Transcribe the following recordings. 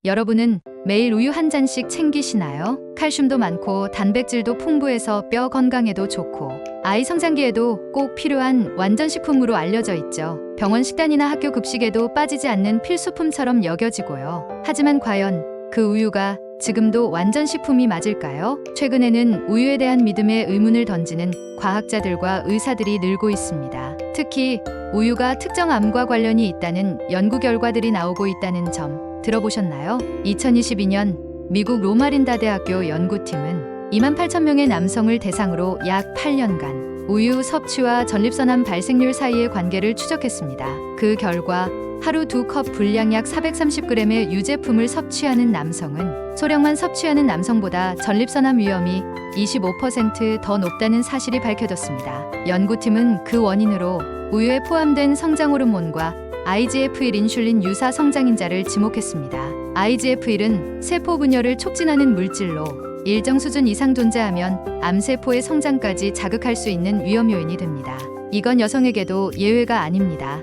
여러분은 매일 우유 한 잔씩 챙기시나요? 칼슘도 많고 단백질도 풍부해서 뼈 건강에도 좋고 아이 성장기에도 꼭 필요한 완전식품으로 알려져 있죠. 병원 식단이나 학교 급식에도 빠지지 않는 필수품처럼 여겨지고요. 하지만 과연 그 우유가 지금도 완전식품이 맞을까요? 최근에는 우유에 대한 믿음의 의문을 던지는 과학자들과 의사들이 늘고 있습니다. 특히 우유가 특정 암과 관련이 있다는 연구 결과들이 나오고 있다는 점 들어보셨나요? 2022년 미국 로마린다 대학교 연구팀은 28,000명의 남성을 대상으로 약 8년간 우유 섭취와 전립선암 발생률 사이의 관계를 추적했습니다. 그 결과 하루 2컵 분량 약 430g의 유제품을 섭취하는 남성은 소량만 섭취하는 남성보다 전립선암 위험이 25% 더 높다는 사실이 밝혀졌습니다. 연구팀은 그 원인으로 우유에 포함된 성장 호르몬과 IGF-1 인슐린 유사 성장인자를 지목했습니다. IGF-1은 세포 분열을 촉진하는 물질로 일정 수준 이상 존재하면 암세포의 성장까지 자극할 수 있는 위험 요인이 됩니다. 이건 여성에게도 예외가 아닙니다.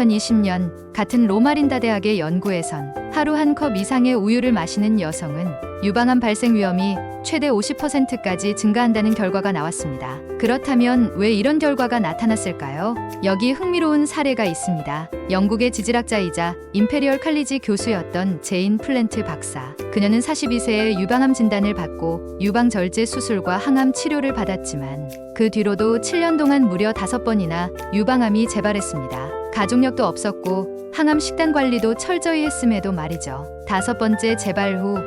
2020년 같은 로마린다 대학의 연구에선 하루 한 컵 이상의 우유를 마시는 여성은 유방암 발생 위험이 최대 50%까지 증가한다는 결과가 나왔습니다. 그렇다면 왜 이런 결과가 나타났을까요? 여기 흥미로운 사례가 있습니다. 영국의 지질학자이자 임페리얼 칼리지 교수였던 제인 플랜트 박사. 그녀는 42세에 유방암 진단을 받고 유방절제 수술과 항암 치료를 받았지만 그 뒤로도 7년 동안 무려 5번이나 유방암이 재발했습니다. 가족력도 없었고 항암 식단 관리도 철저히 했음에도 말이죠. 5번째 재발 후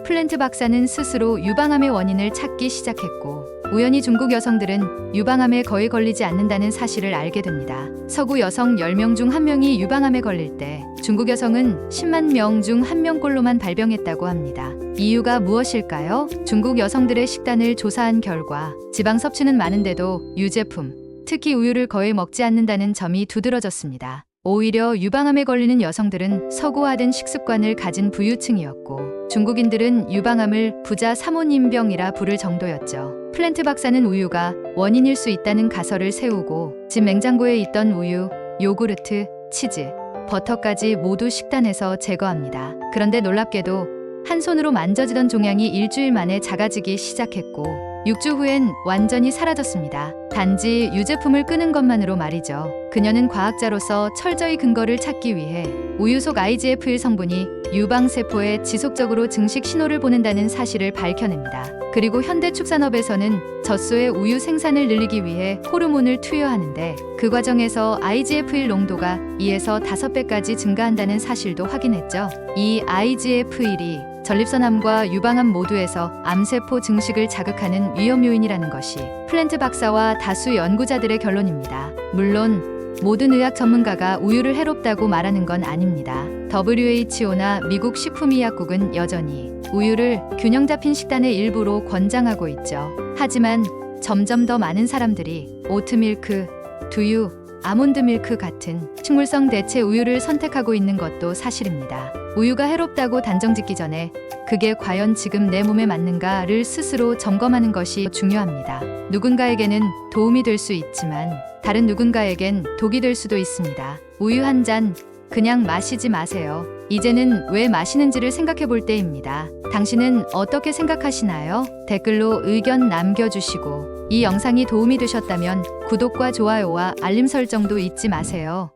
플랜트 박사는 스스로 유방암의 원인을 찾기 시작했고 우연히 중국 여성들은 유방암에 거의 걸리지 않는다는 사실을 알게 됩니다. 서구 여성 10명 중 1명이 유방암에 걸릴 때 중국 여성은 10만 명 중 1명꼴로만 발병했다고 합니다. 이유가 무엇일까요? 중국 여성들의 식단을 조사한 결과 지방 섭취는 많은데도 유제품, 특히 우유를 거의 먹지 않는다는 점이 두드러졌습니다. 오히려 유방암에 걸리는 여성들은 서구화된 식습관을 가진 부유층이었고 중국인들은 유방암을 부자 사모님병이라 부를 정도였죠. 플랜트 박사는 우유가 원인일 수 있다는 가설을 세우고 집 냉장고에 있던 우유, 요구르트, 치즈, 버터까지 모두 식단에서 제거합니다. 그런데 놀랍게도 한 손으로 만져지던 종양이 일주일 만에 작아지기 시작했고 6주 후엔 완전히 사라졌습니다. 단지 유제품을 끄는 것만으로 말이죠. 그녀는 과학자로서 철저히 근거를 찾기 위해 우유 속 IGF-1 성분이 유방세포에 지속적으로 증식 신호를 보낸다는 사실을 밝혀냅니다. 그리고 현대축산업에서는 젖소의 우유 생산을 늘리기 위해 호르몬을 투여하는데 그 과정에서 IGF-1 농도가 2에서 5배까지 증가한다는 사실도 확인했죠. 이 IGF-1이 전립선암과 유방암 모두에서 암세포 증식을 자극하는 위험 요인이라는 것이 플랜트 박사와 다수 연구자들의 결론입니다. 물론 모든 의학 전문가가 우유를 해롭다고 말하는 건 아닙니다. WHO나 미국 식품의약국은 여전히 우유를 균형 잡힌 식단의 일부로 권장하고 있죠. 하지만 점점 더 많은 사람들이 오트밀크, 두유, 아몬드 밀크 같은 식물성 대체 우유를 선택하고 있는 것도 사실입니다. 우유가 해롭다고 단정짓기 전에 그게 과연 지금 내 몸에 맞는가를 스스로 점검하는 것이 중요합니다. 누군가에게는 도움이 될 수 있지만 다른 누군가에겐 독이 될 수도 있습니다. 우유 한 잔 그냥 마시지 마세요. 이제는 왜 마시는지를 생각해 볼 때입니다. 당신은 어떻게 생각하시나요? 댓글로 의견 남겨주시고 이 영상이 도움이 되셨다면 구독과 좋아요와 알림 설정도 잊지 마세요.